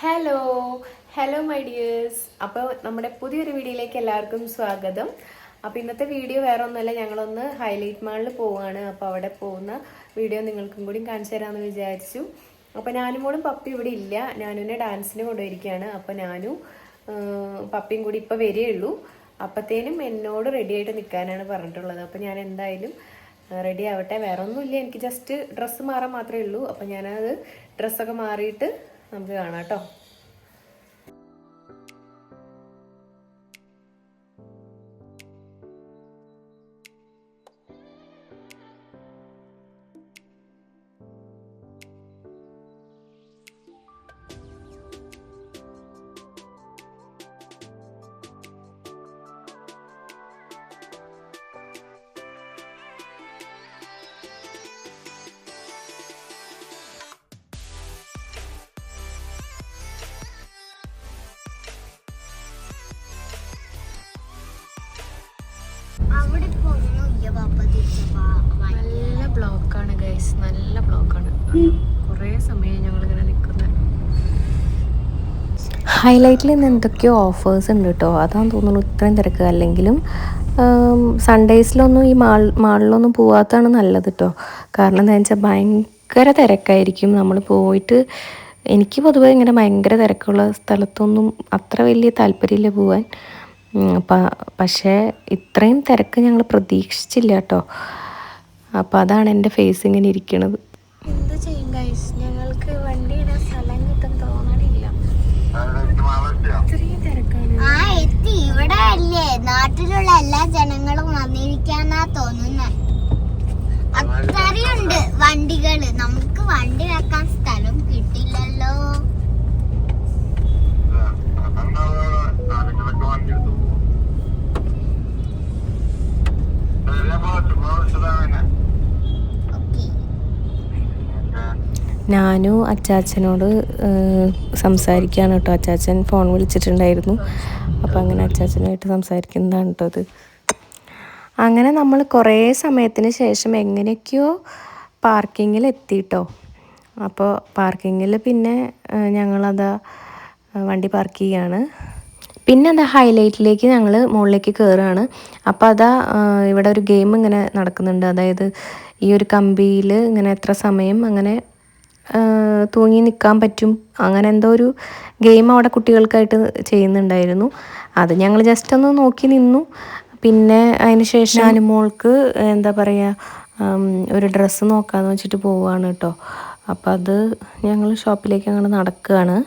Hello hello my dears. അപ്പോൾ നമ്മുടെ പുതിയൊരു വീഡിയോയിലേക്ക് എല്ലാവർക്കും സ്വാഗതം. അപ്പോൾ ഇന്നത്തെ വീഡിയോ വേറെ ഒന്നുമല്ല, ഞങ്ങളൊന്ന് ഹൈലൈറ്റ് മാളിൽ പോവുകയാണ്. അപ്പോൾ അവിടെ പോകുന്ന വീഡിയോ നിങ്ങൾക്കും കൂടി കാണിച്ചു തരാമെന്ന് വിചാരിച്ചു. അപ്പോൾ ഞാനും കൂടെ പപ്പി ഇവിടെ ഇല്ല, ഞാനുവിനെ ഡാൻസിന് കൊണ്ടുപോയിരിക്കുകയാണ്. അപ്പോൾ ഞാനും പപ്പിയും കൂടി ഇപ്പോൾ വരികയുള്ളൂ. അപ്പോഴത്തേനും എന്നോട് റെഡി ആയിട്ട് നിൽക്കാനാണ് പറഞ്ഞിട്ടുള്ളത്. അപ്പോൾ ഞാൻ എന്തായാലും റെഡി ആവട്ടെ. വേറെ ഒന്നുമില്ല, എനിക്ക് ജസ്റ്റ് ഡ്രസ്സ് മാറാൻ മാത്രമേ ഉള്ളൂ. അപ്പോൾ ഞാനത് ഡ്രസ്സൊക്കെ മാറിയിട്ട് നമുക്ക് കാണാം കേട്ടോ. നല്ല ബ്ലോക്കാണ് ഗൈസ്, നല്ല ബ്ലോക്കാണ്. കുറേ സമയം ഞങ്ങളിങ്ങനെ നിൽക്കുന്നത്. ഹൈലൈറ്റിൽ ഇന്ന് എന്തൊക്കെയോ ഓഫേഴ്സ് ഉണ്ട് കേട്ടോ, അതാന്ന് തോന്നുന്നു ഇത്രയും തിരക്ക്. അല്ലെങ്കിലും സൺഡേസിലൊന്നും ഈ മാളിലൊന്നും പോവാത്തതാണ് നല്ലത് കേട്ടോ. കാരണം എന്താ വെച്ചാൽ ഭയങ്കര തിരക്കായിരിക്കും. നമ്മൾ പോയിട്ട് എനിക്ക് പൊതുവേ ഇങ്ങനെ ഭയങ്കര തിരക്കുള്ള സ്ഥലത്തൊന്നും അത്ര വലിയ താല്പര്യമില്ല പോവാൻ. പക്ഷേ ഇത്രയും തിരക്ക് ഞങ്ങൾ പ്രതീക്ഷിച്ചില്ല കേട്ടോ. അപ്പോൾ അതാണ് എൻ്റെ ഫേസ് ഇങ്ങനെ ഇരിക്കണത്. എന്താ ചെയ്യും ഗൈസ്, ഞങ്ങൾക്ക് വണ്ടിയുടെ സ്ഥലം കിട്ടാൻ തോന്നണില്ല, ഇത്രയും തിരക്കാണ്. ഇവിടെ അല്ലേ നാട്ടിലുള്ള എല്ലാ ജനങ്ങളും വന്നിരിക്കാന്നാ തോന്നുന്നത്. അത്രയുണ്ട് വണ്ടികള്, നമുക്ക് വണ്ടി വെക്കാൻ സ്ഥലം കിട്ടില്ലല്ലോ. ഞാനും അച്ചാച്ചനോട് സംസാരിക്കുകയാണ് കേട്ടോ. അച്ചാച്ചൻ ഫോൺ വിളിച്ചിട്ടുണ്ടായിരുന്നു. അപ്പോൾ അങ്ങനെ അച്ചാച്ചനുമായിട്ട് സംസാരിക്കുന്നതാണ് കേട്ടോ അത്. അങ്ങനെ നമ്മൾ കുറേ സമയത്തിന് ശേഷം എങ്ങനെയൊക്കെയോ പാർക്കിങ്ങിൽ എത്തിയിട്ടോ. അപ്പോൾ പാർക്കിങ്ങിൽ പിന്നെ ഞങ്ങളതാ വണ്ടി പാർക്ക് ചെയ്യുകയാണ്. പിന്നെ എന്താ ഹൈലൈറ്റിലേക്ക് ഞങ്ങൾ മുകളിലേക്ക് കയറുകയാണ്. അപ്പോൾ അതാ ഇവിടെ ഒരു ഗെയിം ഇങ്ങനെ നടക്കുന്നുണ്ട്. അതായത് ഈ ഒരു കമ്പിയിൽ ഇങ്ങനെ എത്ര സമയം അങ്ങനെ തൂങ്ങി നിൽക്കാൻ പറ്റും, അങ്ങനെ എന്തോ ഒരു ഗെയിം അവിടെ കുട്ടികൾക്കായിട്ട് ചെയ്യുന്നുണ്ടായിരുന്നു. അത് ഞങ്ങൾ ജസ്റ്റ് ഒന്ന് നോക്കി നിന്നു. പിന്നെ അതിന് ശേഷം ഞാൻ മോൾക്ക് എന്താ പറയുക ഒരു ഡ്രസ്സ് നോക്കാമെന്ന് വെച്ചിട്ട് പോവുകയാണ് കേട്ടോ. അപ്പോൾ അത് ഞങ്ങൾ ഷോപ്പിലേക്ക് അങ്ങനെ നടക്കുകയാണ്.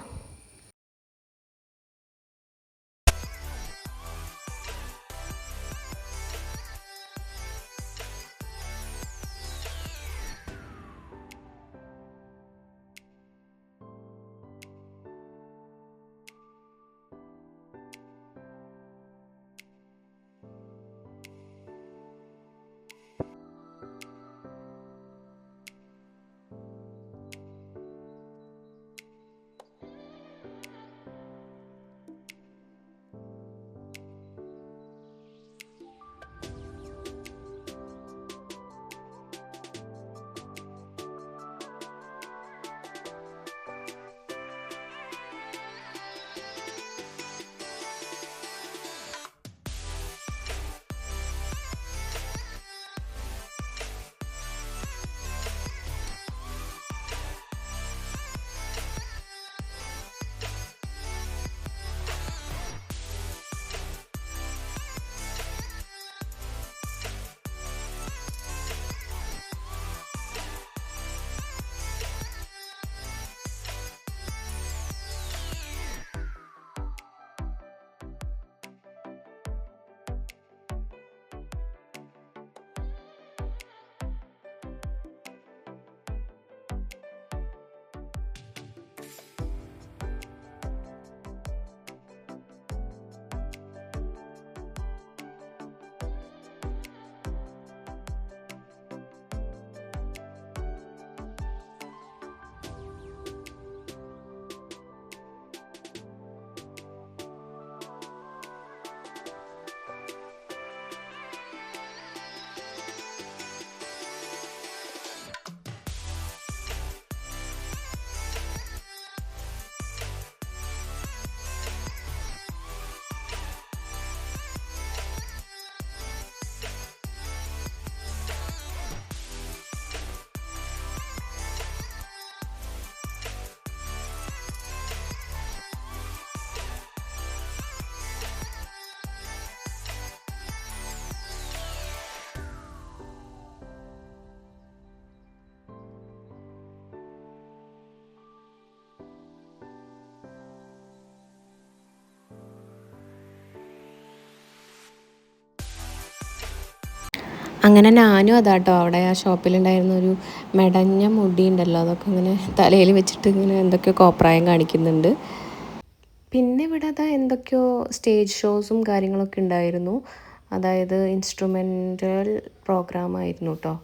അങ്ങനെ ഞാനും അതാട്ടോ അവിടെ ആ ഷോപ്പിലുണ്ടായിരുന്ന ഒരു മെടഞ്ഞ മുടി ഉണ്ടല്ലോ, അതൊക്കെ ഇങ്ങനെ തലയിൽ വെച്ചിട്ട് ഇങ്ങനെ എന്തൊക്കെയോ കോപ്രായം കാണിക്കുന്നുണ്ട്. പിന്നെ ഇവിടെ അതാ എന്തൊക്കെയോ സ്റ്റേജ് ഷോസും കാര്യങ്ങളൊക്കെ ഉണ്ടായിരുന്നു. അതായത് ഇൻസ്ട്രുമെൻ്റൽ പ്രോഗ്രാം ആയിരുന്നു കേട്ടോ.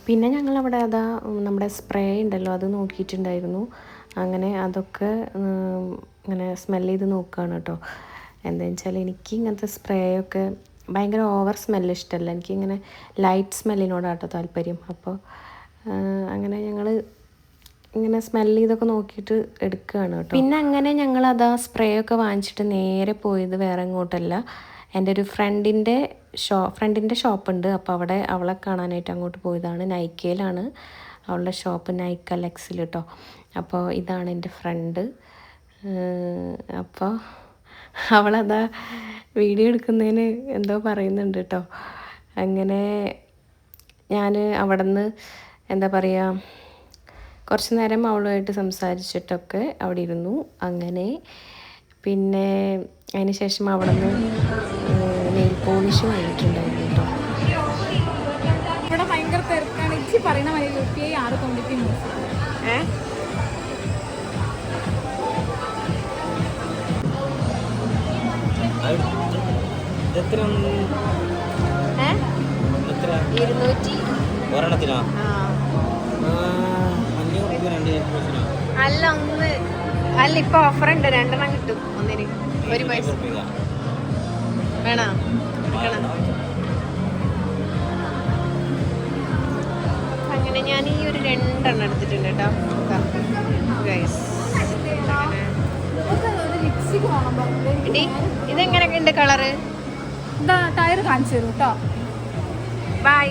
പിന്നെ ഞങ്ങളവിടെ അതാ നമ്മുടെ സ്പ്രേ ഉണ്ടല്ലോ അത് നോക്കിയിട്ടുണ്ടായിരുന്നു. അങ്ങനെ അതൊക്കെ ഇങ്ങനെ സ്മെല്ല് ചെയ്ത് നോക്കുകയാണ് കേട്ടോ. എന്താണെന്ന് വെച്ചാൽ എനിക്ക് ഇങ്ങനത്തെ സ്പ്രേ ഒക്കെ ഭയങ്കര ഓവർ സ്മെല്ല് ഇഷ്ടമല്ല. എനിക്കിങ്ങനെ ലൈറ്റ് സ്മെല്ലിനോടാട്ടോ താല്പര്യം. അപ്പോൾ അങ്ങനെ ഞങ്ങൾ ഇങ്ങനെ സ്മെല്ല് ചെയ്തൊക്കെ നോക്കിയിട്ട് എടുക്കുകയാണ് കേട്ടോ. പിന്നെ അങ്ങനെ ഞങ്ങളതാ സ്പ്രേ ഒക്കെ വാങ്ങിച്ചിട്ട് നേരെ പോയത് വേറെ എങ്ങോട്ടല്ല, എൻ്റെ ഒരു ഫ്രണ്ടിൻ്റെ ഷോപ്പുണ്ട്. അപ്പോൾ അവിടെ അവളെ കാണാനായിട്ട് അങ്ങോട്ട് പോയതാണ്. നൈക്കയിലാണ് അവളുടെ ഷോപ്പ്, നൈക്ക ലെക്സിൽ കേട്ടോ. അപ്പോൾ ഇതാണ് എൻ്റെ ഫ്രണ്ട്. അപ്പോൾ അവളതാ വീഡിയോ എടുക്കുന്നതിന് എന്തോ പറയുന്നുണ്ട് കേട്ടോ. അങ്ങനെ ഞാൻ അവിടെ നിന്ന് എന്താ പറയുക, കുറച്ച് നേരം അവളുമായിട്ട് സംസാരിച്ചിട്ടൊക്കെ അവിടെ ഇരുന്നു. അങ്ങനെ പിന്നെ അതിന് ശേഷം അവിടെ നിന്ന് നെയിൽ പോളിഷ് വാങ്ങിയിട്ടുണ്ടായിരുന്നു കേട്ടോ. ഇവിടെ ഭയങ്കര തിരക്കാണ്. ഇച്ചി പറയുന്ന മതി UPI 693. അല്ല ഒന്ന് അല്ല ഇപ്പൊ ഓഫർ ഉണ്ട്, 2 കിട്ടും ഒന്നിന് 1 പൈസ വേണോ എടുക്കണം. അങ്ങനെ ഞാൻ ഈ ഒരു 2 എടുത്തിട്ടുണ്ട് കേട്ടോ ഗൈസ്. ഇതെങ്ങനെയൊക്കെ ഉണ്ട് കളറ്? ടയർ കാണിച്ചു തരും കേട്ടോ. ബൈ.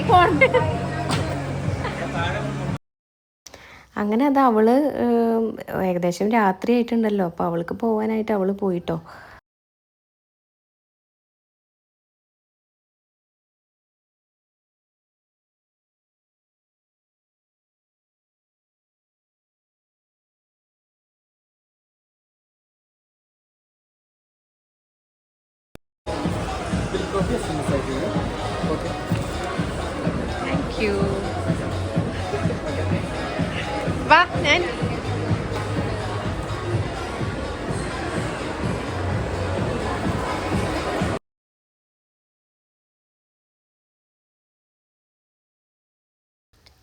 അങ്ങനെ അത് അവള് ഏകദേശം രാത്രി ആയിട്ടുണ്ടല്ലോ, അപ്പോൾ അവൾക്ക് പോകാനായിട്ട് അവള് പോയിട്ടോ. Thank you. വാ ഞാൻ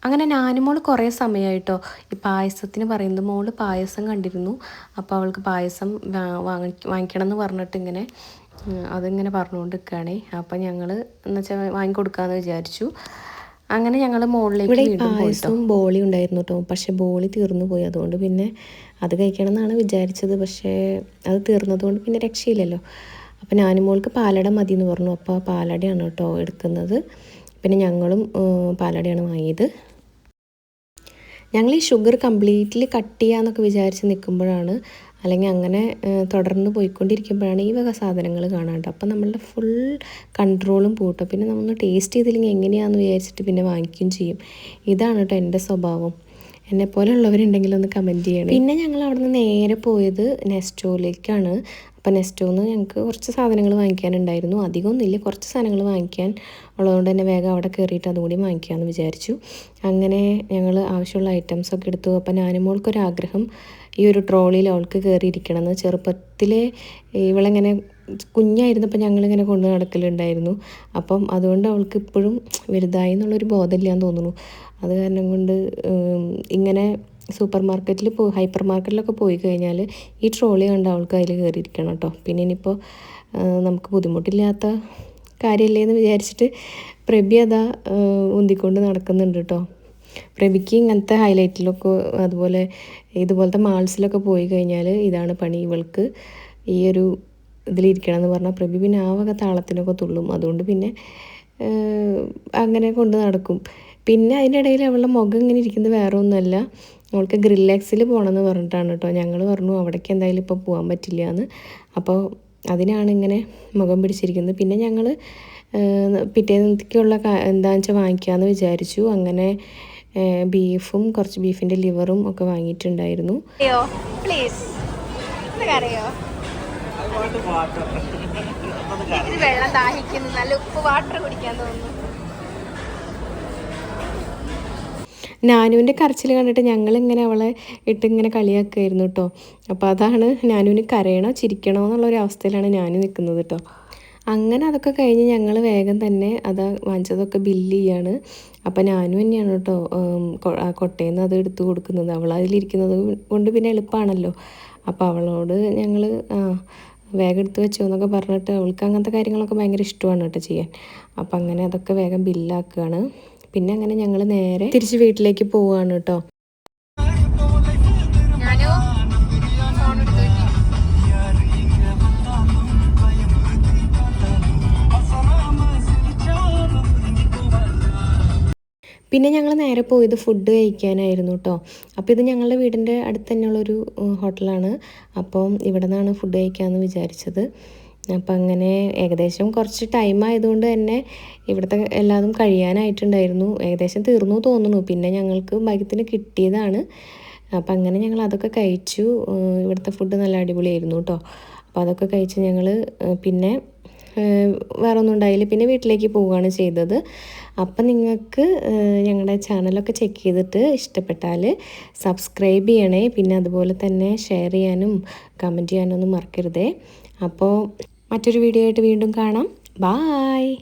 അങ്ങനെ ഞാനുമോൾ കുറേ സമയമായിട്ടോ ഈ പായസത്തിന് പറയുന്നത്. മോള് പായസം കണ്ടിരുന്നു, അപ്പോൾ അവൾക്ക് പായസം വാങ്ങിക്കണം എന്ന് പറഞ്ഞിട്ട് ഇങ്ങനെ അതിങ്ങനെ പറഞ്ഞുകൊണ്ട് നിൽക്കുകയാണേ. അപ്പം ഞങ്ങൾ എന്നുവെച്ചാൽ വാങ്ങിക്കൊടുക്കാമെന്ന് വിചാരിച്ചു. അങ്ങനെ ഞങ്ങൾ മുകളിലേക്ക് വീണ്ടും പായസവും ബോളി ഉണ്ടായിരുന്നു കേട്ടോ. പക്ഷേ ബോളി തീർന്നു പോയി. അതുകൊണ്ട് പിന്നെ അത് കഴിക്കണം എന്നാണ് വിചാരിച്ചത്. പക്ഷേ അത് തീർന്നതുകൊണ്ട് പിന്നെ രക്ഷയില്ലല്ലോ. അപ്പോൾ ഞാനും മോൾക്ക് പാലട മതി എന്ന് പറഞ്ഞു. അപ്പോൾ പാലടയാണ് കേട്ടോ എടുക്കുന്നത്. പിന്നെ ഞങ്ങളും പാലടയാണ് വാങ്ങിയത്. ഞങ്ങൾ ഈ ഷുഗർ കംപ്ലീറ്റ്ലി കട്ട് ചെയ്യാമെന്നൊക്കെ വിചാരിച്ച് നിൽക്കുമ്പോഴാണ്, അല്ലെങ്കിൽ അങ്ങനെ തുടർന്ന് പോയിക്കൊണ്ടിരിക്കുമ്പോഴാണ് ഈ വക സാധനങ്ങൾ കാണാണ്ട്. അപ്പം നമ്മളുടെ ഫുൾ കൺട്രോളും പോട്ടോ. പിന്നെ നമ്മൾ ടേസ്റ്റ് ചെയ്തില്ലെങ്കിൽ എങ്ങനെയാണെന്ന് വിചാരിച്ചിട്ട് പിന്നെ വാങ്ങിക്കുകയും ചെയ്യും. ഇതാണ് കേട്ടോ എൻ്റെ സ്വഭാവം. എന്നെപ്പോലെ ഉള്ളവരുണ്ടെങ്കിൽ ഒന്ന് കമൻറ്റ് ചെയ്യണം. പിന്നെ ഞങ്ങൾ അവിടെ നിന്ന് നേരെ പോയത് നെസ്റ്റോയിലേക്കാണ്. അപ്പോൾ നെസ്റ്റോന്ന് ഞങ്ങൾക്ക് കുറച്ച് സാധനങ്ങൾ വാങ്ങിക്കാനുണ്ടായിരുന്നു. അധികമൊന്നുമില്ല, കുറച്ച് സാധനങ്ങൾ വാങ്ങിക്കാൻ ഉള്ളതുകൊണ്ട് തന്നെ വേഗം അവിടെ കയറിയിട്ട് അതുകൂടി വാങ്ങിക്കാമെന്ന് വിചാരിച്ചു. അങ്ങനെ ഞങ്ങൾ ആവശ്യമുള്ള ഐറ്റംസൊക്കെ എടുത്തു. അപ്പോൾ ഞാനുമോൾക്കൊരാഗ്രഹം ഈ ഒരു ട്രോളിയിൽ അവൾക്ക് കയറിയിരിക്കണമെന്ന്. ചെറുപ്പത്തിലെ ഇവളിങ്ങനെ കുഞ്ഞായിരുന്നപ്പോൾ ഞങ്ങളിങ്ങനെ കൊണ്ടു നടക്കലുണ്ടായിരുന്നു. അപ്പം അതുകൊണ്ട് അവൾക്ക് ഇപ്പോഴും വലുതായി എന്നുള്ളൊരു ബോധമില്ലാന്ന് തോന്നുന്നു. അത് കാരണം കൊണ്ട് ഇങ്ങനെ സൂപ്പർ മാർക്കറ്റിൽ ഹൈപ്പർ മാർക്കറ്റിലൊക്കെ പോയി കഴിഞ്ഞാൽ ഈ ട്രോളി കണ്ട് അവൾക്ക് അതിൽ കയറിയിരിക്കണം കേട്ടോ. പിന്നെ ഇനിയിപ്പോൾ നമുക്ക് ബുദ്ധിമുട്ടില്ലാത്ത കാര്യമല്ലേ എന്ന് വിചാരിച്ചിട്ട് പ്രഭി അതാ ഉന്തിക്കൊണ്ട് നടക്കുന്നുണ്ട് കേട്ടോ. പ്രഭിക്ക് ഇങ്ങനത്തെ ഹൈലൈറ്റിലൊക്കെ അതുപോലെ ഇതുപോലത്തെ മാൾസിലൊക്കെ പോയി കഴിഞ്ഞാൽ ഇതാണ് പണി. ഇവൾക്ക് ഈ ഒരു ഇതിലിരിക്കണം എന്ന് പറഞ്ഞാൽ പ്രഭി പിന്നെ ആ വക താളത്തിനൊക്കെ തുള്ളും. അതുകൊണ്ട് പിന്നെ അങ്ങനെ കൊണ്ട് നടക്കും. പിന്നെ അതിനിടയിൽ അവളുടെ മുഖം ഇങ്ങനെ ഇരിക്കുന്നത് വേറെ ഒന്നുമല്ല, അവൾക്ക് ഗ്രില്ലെക്സിൽ പോകണമെന്ന് പറഞ്ഞിട്ടാണ് കേട്ടോ. ഞങ്ങൾ പറഞ്ഞു അവിടേക്ക് എന്തായാലും ഇപ്പോൾ പോകാൻ പറ്റില്ല എന്ന്. അപ്പോൾ അതിനാണ് ഇങ്ങനെ മുഖം പിടിച്ചിരിക്കുന്നത്. പിന്നെ ഞങ്ങൾ പിറ്റേന്നത്തേക്കുള്ള എന്താണെന്ന് വെച്ചാൽ വാങ്ങിക്കാമെന്ന് വിചാരിച്ചു. അങ്ങനെ ബീഫും കുറച്ച് ബീഫിൻ്റെ ലിവറും ഒക്കെ വാങ്ങിയിട്ടുണ്ടായിരുന്നു. പ്ലീസ് അറിയോ വെള്ളം ദാഹിക്കുന്നു, നല്ല ഉപ്പ് വാട്ടർ കുടിക്കാൻ തോന്നുന്നു. നാനുവിൻ്റെ കരച്ചിൽ കണ്ടിട്ട് ഞങ്ങളിങ്ങനെ അവളെ ഇങ്ങനെ കളിയാക്കുമായിരുന്നു കേട്ടോ. അപ്പോൾ അതാണ് നാനുവിന് കരയണോ ചിരിക്കണോ എന്നുള്ളൊരു അവസ്ഥയിലാണ് നാനു നിൽക്കുന്നത് കേട്ടോ. അങ്ങനെ അതൊക്കെ കഴിഞ്ഞ് ഞങ്ങൾ വേഗം തന്നെ വാങ്ങിച്ചതൊക്കെ ബില്ല് ചെയ്യാണ്. അപ്പോൾ നാനു തന്നെയാണ് കേട്ടോ കൊട്ടയിൽ നിന്ന് അത് എടുത്ത് കൊടുക്കുന്നത്. അവൾ അതിലിരിക്കുന്നത് കൊണ്ട് പിന്നെ എളുപ്പമാണല്ലോ. അപ്പോൾ അവളോട് ഞങ്ങൾ വേഗം എടുത്ത് വെച്ചോ എന്നൊക്കെ പറഞ്ഞിട്ട്, അവൾക്ക് അങ്ങനത്തെ കാര്യങ്ങളൊക്കെ ഭയങ്കര ഇഷ്ടമാണ് കേട്ടോ ചെയ്യാൻ. അപ്പോൾ അങ്ങനെ അതൊക്കെ വേഗം ബില്ലാക്കുകയാണ്. പിന്നെ അങ്ങനെ ഞങ്ങൾ നേരെ തിരിച്ച് വീട്ടിലേക്ക് പോവുകയാണ് കേട്ടോ. പിന്നെ ഞങ്ങൾ നേരെ പോയത് ഫുഡ് കഴിക്കാനായിരുന്നു കേട്ടോ. അപ്പോൾ ഇത് ഞങ്ങളുടെ വീടിൻ്റെ അടുത്ത് തന്നെയുള്ളൊരു ഹോട്ടലാണ്. അപ്പം ഇവിടെ നിന്നാണ് ഫുഡ് കഴിക്കാമെന്ന് വിചാരിച്ചത്. അപ്പം അങ്ങനെ ഏകദേശം കുറച്ച് ടൈം ആയതുകൊണ്ട് തന്നെ ഇവിടുത്തെ എല്ലാതും കഴിയാനായിട്ടുണ്ടായിരുന്നു. ഏകദേശം തീർന്നു തോന്നുന്നു. പിന്നെ ഞങ്ങൾക്ക് ഭാഗ്യത്തിന് കിട്ടിയതാണ്. അപ്പം അങ്ങനെ ഞങ്ങൾ അതൊക്കെ കഴിച്ചു. ഇവിടുത്തെ ഫുഡ് നല്ല അടിപൊളിയായിരുന്നു കേട്ടോ. അപ്പോൾ അതൊക്കെ കഴിച്ച് ഞങ്ങൾ പിന്നെ വേറെ ഒന്നും ഉണ്ടായില്ല. പിന്നെ വീട്ടിലേക്ക് പോവുകയാണ് ചെയ്തത്. അപ്പം നിങ്ങൾക്ക് ഞങ്ങളുടെ ചാനലൊക്കെ ചെക്ക് ചെയ്തിട്ട് ഇഷ്ടപ്പെട്ടാൽ സബ്സ്ക്രൈബ് ചെയ്യണേ. പിന്നെ അതുപോലെ തന്നെ ഷെയർ ചെയ്യാനും കമൻറ്റ് ചെയ്യാനൊന്നും മറക്കരുതേ. അപ്പോൾ മറ്റൊരു വീഡിയോ ആയിട്ട് വീണ്ടും കാണാം. ബായ്.